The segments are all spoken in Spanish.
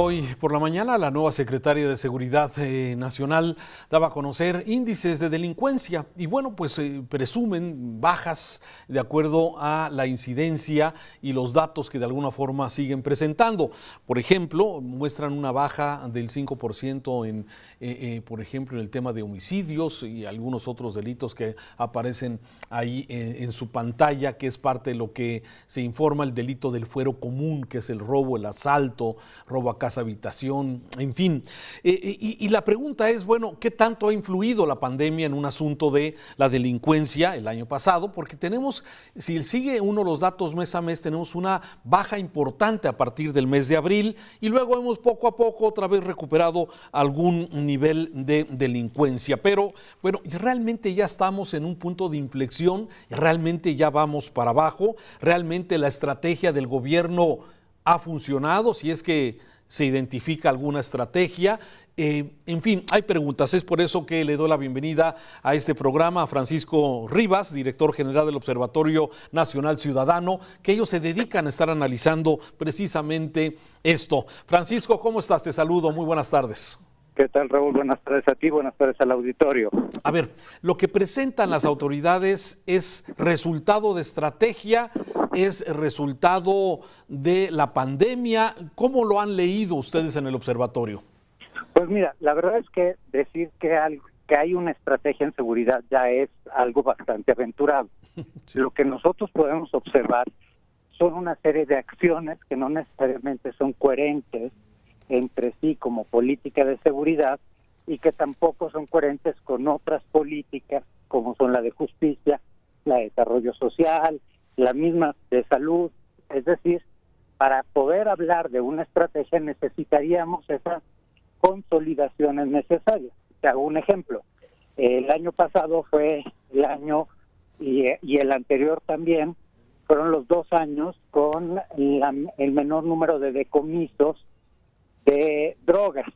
Hoy por la mañana la nueva secretaria de Seguridad Nacional daba a conocer índices de delincuencia y bueno, pues presumen bajas de acuerdo a la incidencia y los datos que de alguna forma siguen presentando. Por ejemplo, muestran una baja del 5% por ejemplo, en el tema de homicidios y algunos otros delitos que aparecen ahí en su pantalla, que es parte de lo que se informa, el delito del fuero común, que es el robo, el asalto, robo a casa habitación, en fin. Y la pregunta es, bueno, ¿qué tanto ha influido la pandemia en un asunto de la delincuencia el año pasado? Porque tenemos, si sigue uno los datos mes a mes, tenemos una baja importante a partir del mes de abril y luego hemos poco a poco otra vez recuperado algún nivel de delincuencia. Pero bueno, realmente ya estamos en un punto de inflexión, realmente ya vamos para abajo, realmente la estrategia del gobierno ha funcionado, si es que se identifica alguna estrategia. En fin, hay preguntas. Es por eso que le doy la bienvenida a este programa a Francisco Rivas, director general del Observatorio Nacional Ciudadano, que ellos se dedican a estar analizando precisamente esto. Francisco, ¿cómo estás? Te saludo, muy buenas tardes. ¿Qué tal, Raúl? Buenas tardes a ti, buenas tardes al auditorio. A ver, lo que presentan las autoridades es resultado de estrategia, es resultado de la pandemia. ¿Cómo lo han leído ustedes en el observatorio? Pues mira, la verdad es que decir que hay una estrategia en seguridad ya es algo bastante aventurado. Sí. Lo que nosotros podemos observar son una serie de acciones que no necesariamente son coherentes entre sí como política de seguridad y que tampoco son coherentes con otras políticas como son la de justicia, la de desarrollo social, la misma de salud. Es decir, para poder hablar de una estrategia necesitaríamos esas consolidaciones necesarias. Te hago un ejemplo. El año pasado fue el año y el anterior también, fueron los 2 años con el menor número de decomisos de drogas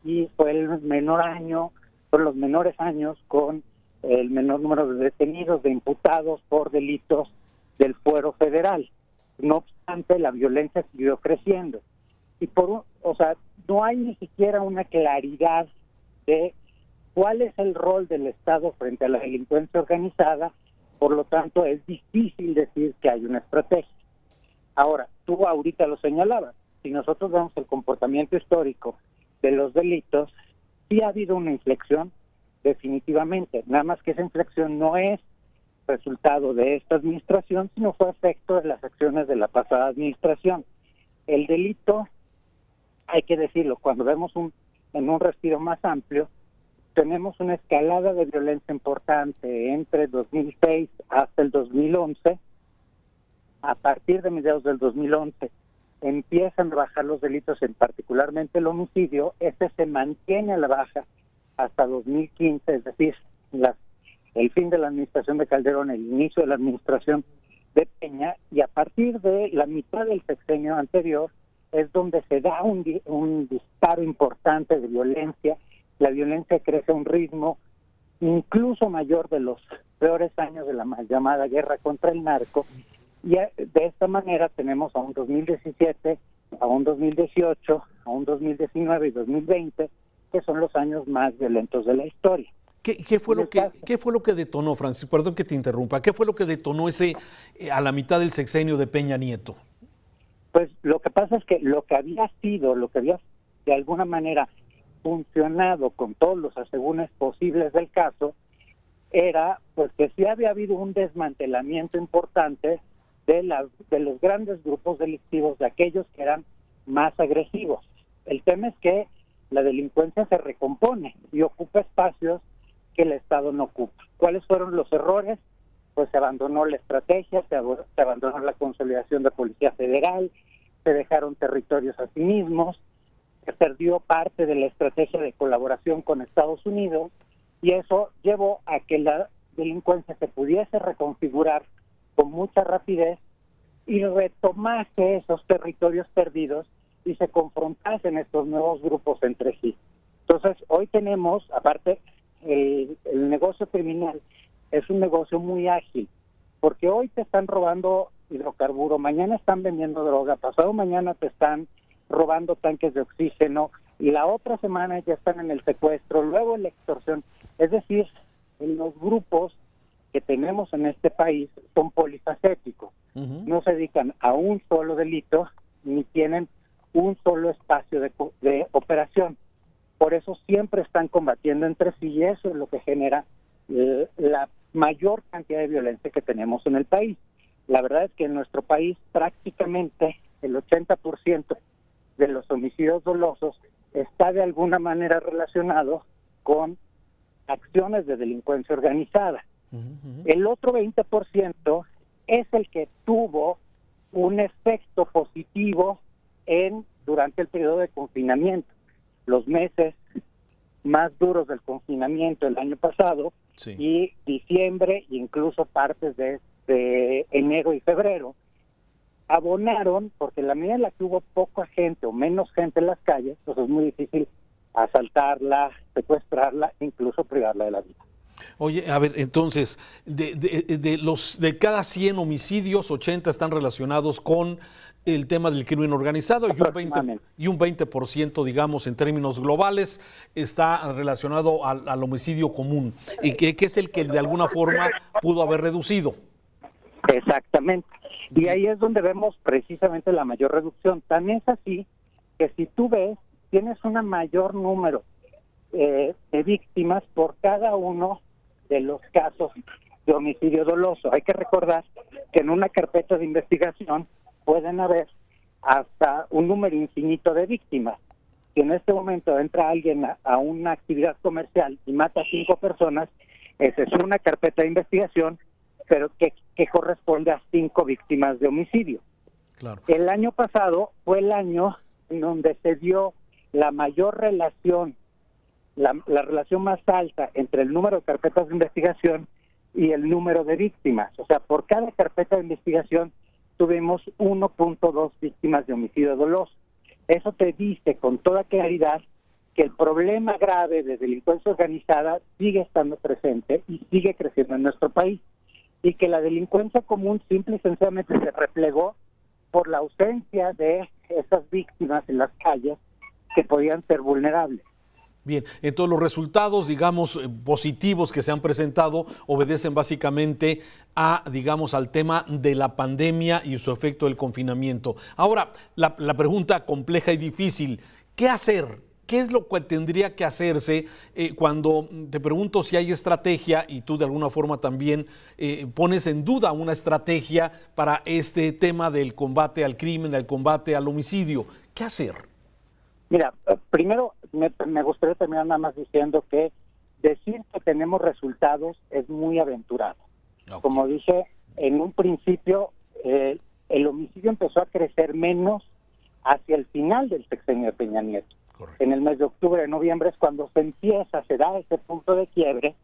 y fue el menor año, fueron los menores años con el menor número de detenidos, de imputados por delitos del fuero federal. No obstante, la violencia siguió creciendo y no hay ni siquiera una claridad de cuál es el rol del Estado frente a la delincuencia organizada. Por lo tanto, es difícil decir que hay una estrategia. Ahora, tú ahorita lo señalabas. Si nosotros vemos el comportamiento histórico de los delitos, sí ha habido una inflexión, definitivamente. Nada más que esa inflexión no es resultado de esta administración, sino fue efecto de las acciones de la pasada administración. El delito, hay que decirlo, cuando vemos en un respiro más amplio, tenemos una escalada de violencia importante entre 2006 hasta el 2011. A partir de mediados del 2011, empiezan a bajar los delitos, en particularmente el homicidio. Este se mantiene a la baja hasta 2015, es decir, el fin de la administración de Calderón, el inicio de la administración de Peña, y a partir de la mitad del sexenio anterior es donde se da un disparo importante de violencia. La violencia crece a un ritmo incluso mayor de los peores años de la mal llamada guerra contra el narco. Y de esta manera tenemos a un 2017, a un 2018, a un 2019 y 2020, que son los años más violentos de la historia. ¿Qué fue lo que detonó, Francisco? Perdón que te interrumpa. ¿Qué fue lo que detonó a la mitad del sexenio de Peña Nieto? Pues lo que pasa es que lo que había de alguna manera funcionado con todos los asegúnes posibles del caso, era pues que sí había habido un desmantelamiento importante de los grandes grupos delictivos, de aquellos que eran más agresivos. El tema es que la delincuencia se recompone y ocupa espacios que el Estado no ocupa. ¿Cuáles fueron los errores? Pues se abandonó la estrategia, se abandonó la consolidación de Policía Federal, se dejaron territorios a sí mismos, se perdió parte de la estrategia de colaboración con Estados Unidos y eso llevó a que la delincuencia se pudiese reconfigurar con mucha rapidez y retomase esos territorios perdidos y se confrontasen estos nuevos grupos entre sí. Entonces, hoy tenemos, aparte, el negocio criminal es un negocio muy ágil, porque hoy te están robando hidrocarburo, mañana están vendiendo droga, pasado mañana te están robando tanques de oxígeno, y la otra semana ya están en el secuestro, luego en la extorsión. Es decir, en los grupos que tenemos en este país son polifacéticos, no se dedican a un solo delito ni tienen un solo espacio de operación. Por eso siempre están combatiendo entre sí y eso es lo que genera la mayor cantidad de violencia que tenemos en el país. La verdad es que en nuestro país prácticamente el 80% de los homicidios dolosos está de alguna manera relacionado con acciones de delincuencia organizada. El otro 20% es el que tuvo un efecto positivo durante el periodo de confinamiento. Los meses más duros del confinamiento el año pasado, sí, y diciembre, incluso partes de enero y febrero, abonaron, porque en la medida en la que hubo poca gente o menos gente en las calles, pues es muy difícil asaltarla, secuestrarla, incluso privarla de la vida. Oye, a ver, entonces, de cada 100 homicidios, 80 están relacionados con el tema del crimen organizado y un 20%, digamos, en términos globales, está relacionado al homicidio común, y que es el que de alguna forma pudo haber reducido. Exactamente. Y ahí es donde vemos precisamente la mayor reducción. Tan es así que si tú ves, tienes un mayor número de víctimas por cada uno de los casos de homicidio doloso. Hay que recordar que en una carpeta de investigación pueden haber hasta un número infinito de víctimas. Si en este momento entra alguien a una actividad comercial y mata a 5 personas, esa es una carpeta de investigación, pero que corresponde a 5 víctimas de homicidio. Claro. El año pasado fue el año en donde se dio la mayor relación, la relación más alta entre el número de carpetas de investigación y el número de víctimas. O sea, por cada carpeta de investigación tuvimos 1.2 víctimas de homicidio doloso. Eso te dice con toda claridad que el problema grave de delincuencia organizada sigue estando presente y sigue creciendo en nuestro país, y que la delincuencia común simple y sencillamente se replegó por la ausencia de esas víctimas en las calles que podían ser vulnerables. Bien, entonces los resultados, digamos, positivos que se han presentado obedecen básicamente al tema de la pandemia y su efecto del confinamiento. Ahora, la pregunta compleja y difícil, ¿qué hacer? ¿Qué es lo que tendría que hacerse cuando te pregunto si hay estrategia y tú de alguna forma también pones en duda una estrategia para este tema del combate al crimen, al combate al homicidio? ¿Qué hacer? Mira, primero me gustaría terminar nada más diciendo que decir que tenemos resultados es muy aventurado. Okay. Como dije, en un principio el homicidio empezó a crecer menos hacia el final del sexenio de Peña Nieto. Correcto. En el mes de octubre, noviembre es cuando se da ese punto de quiebre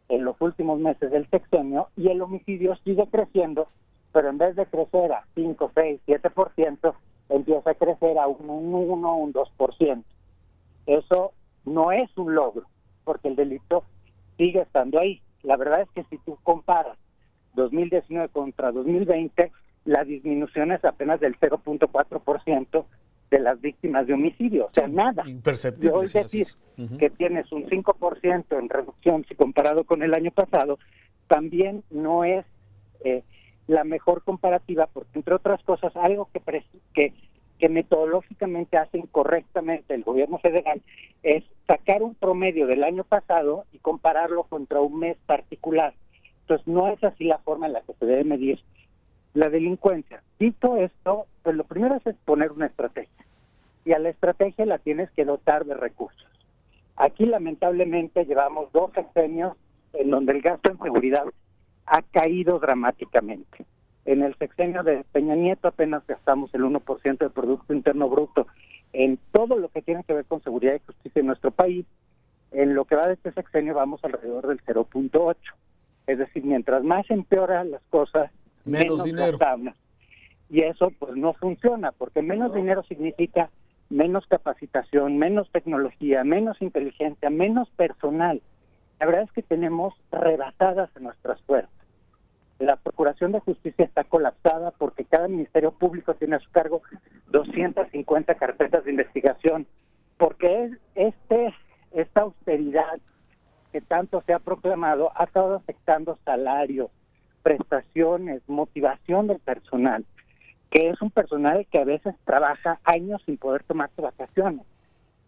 en los últimos meses del sexenio, y el homicidio sigue creciendo, pero en vez de crecer a 5, 6, 7%, empieza a crecer a un 1, un 2%. Eso no es un logro, porque el delito sigue estando ahí. La verdad es que si tú comparas 2019 contra 2020, la disminución es apenas del 0.4% de las víctimas de homicidio. O sea, nada. Imperceptible. Es decir, que tienes un 5% en reducción si comparado con el año pasado, también no es la mejor comparativa, porque entre otras cosas, algo que metodológicamente hacen correctamente el gobierno federal es sacar un promedio del año pasado y compararlo contra un mes particular. Entonces, no es así la forma en la que se debe medir la delincuencia. Dicho esto, pues lo primero es poner una estrategia, y a la estrategia la tienes que dotar de recursos. Aquí, lamentablemente, llevamos 2 sexenios en donde el gasto en seguridad ha caído dramáticamente. En el sexenio de Peña Nieto apenas gastamos el 1% del Producto Interno Bruto en todo lo que tiene que ver con seguridad y justicia en nuestro país. En lo que va de este sexenio vamos alrededor del 0.8. Es decir, mientras más empeoran las cosas, menos dinero gastamos. Y eso pues no funciona, porque menos dinero significa menos capacitación, menos tecnología, menos inteligencia, menos personal. La verdad es que tenemos rebasadas en nuestras fuerzas. La Procuración de Justicia está colapsada porque cada ministerio público tiene a su cargo 250 carpetas de investigación, porque esta austeridad que tanto se ha proclamado ha estado afectando salarios, prestaciones, motivación del personal, que es un personal que a veces trabaja años sin poder tomarse vacaciones.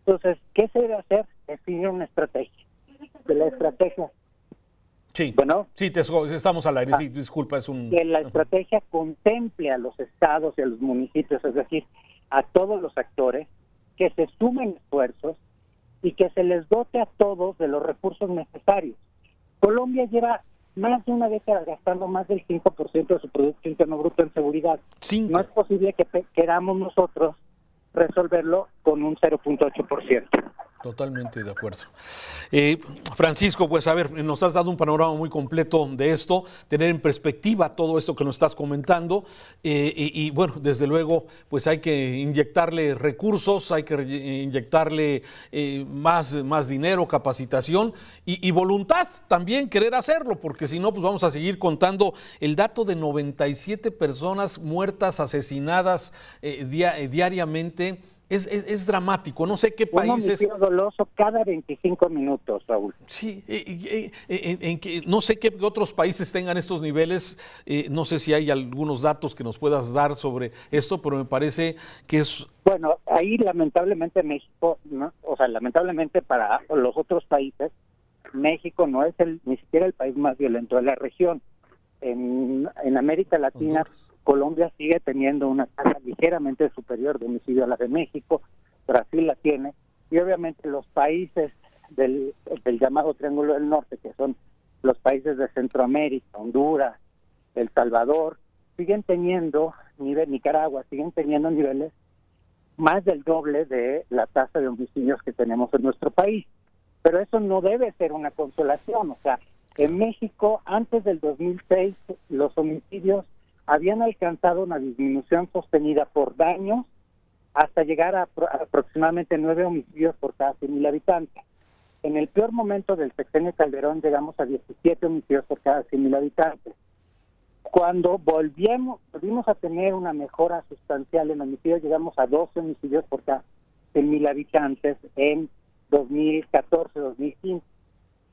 Entonces, ¿qué se debe hacer? Definir una estrategia. De la estrategia. Sí, bueno, sí, estamos al aire, sí, disculpa, es un... Que la estrategia contemple a los estados y a los municipios, es decir, a todos los actores, que se sumen esfuerzos y que se les dote a todos de los recursos necesarios. Colombia lleva más de una década gastando más del 5% de su Producto Interno Bruto en seguridad. 5. No es posible que queramos nosotros resolverlo con un 0.8%. Totalmente de acuerdo. Francisco, pues a ver, nos has dado un panorama muy completo de esto, tener en perspectiva todo esto que nos estás comentando y bueno, desde luego, pues hay que inyectarle recursos, hay que inyectarle más dinero, capacitación y voluntad también, querer hacerlo, porque si no, pues vamos a seguir contando el dato de 97 personas muertas, asesinadas diariamente. Es dramático, no sé qué países... Un homicidio doloso cada 25 minutos, Raúl. Sí, no sé qué otros países tengan estos niveles, no sé si hay algunos datos que nos puedas dar sobre esto, pero me parece que es... Bueno, ahí lamentablemente México, ¿no? O sea, lamentablemente para los otros países, México no es ni siquiera el país más violento de la región. En América Latina... Honduras. Colombia sigue teniendo una tasa ligeramente superior de homicidio a la de México, Brasil la tiene, y obviamente los países del llamado Triángulo del Norte, que son los países de Centroamérica, Honduras, El Salvador, siguen teniendo, Nicaragua, siguen teniendo niveles más del doble de la tasa de homicidios que tenemos en nuestro país. Pero eso no debe ser una consolación, o sea, en México, antes del 2006, los homicidios habían alcanzado una disminución sostenida por daños hasta llegar a aproximadamente 9 homicidios por cada 100,000 habitantes. En el peor momento del sexenio Calderón llegamos a 17 homicidios por cada 100,000 habitantes. Cuando volvimos a tener una mejora sustancial en homicidios, llegamos a 12 homicidios por cada 100,000 habitantes en 2014-2015.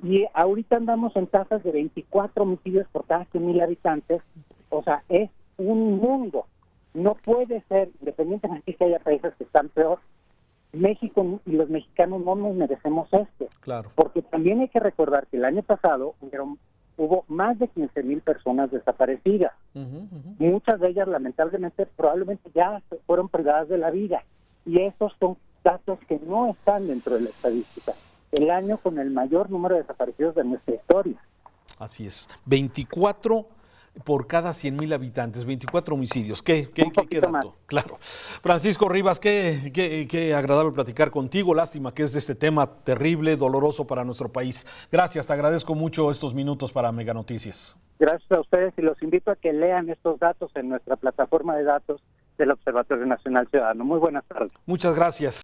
Y ahorita andamos en tasas de 24 homicidios por cada 100,000 habitantes. O sea, es un mundo. No puede ser, independientemente de que haya países que están peor, México y los mexicanos no nos merecemos esto. Claro. Porque también hay que recordar que el año pasado hubo más de 15,000 personas desaparecidas. Muchas de ellas, lamentablemente, probablemente ya fueron privadas de la vida. Y esos son datos que no están dentro de la estadística. El año con el mayor número de desaparecidos de nuestra historia. Así es, 24 por cada 100,000 habitantes, 24 homicidios. ¿Qué dato? Más. Claro. Francisco Rivas, qué agradable platicar contigo. Lástima que es de este tema terrible, doloroso para nuestro país. Gracias, te agradezco mucho estos minutos para Mega Noticias. Gracias a ustedes y los invito a que lean estos datos en nuestra plataforma de datos del Observatorio Nacional Ciudadano. Muy buenas tardes. Muchas gracias.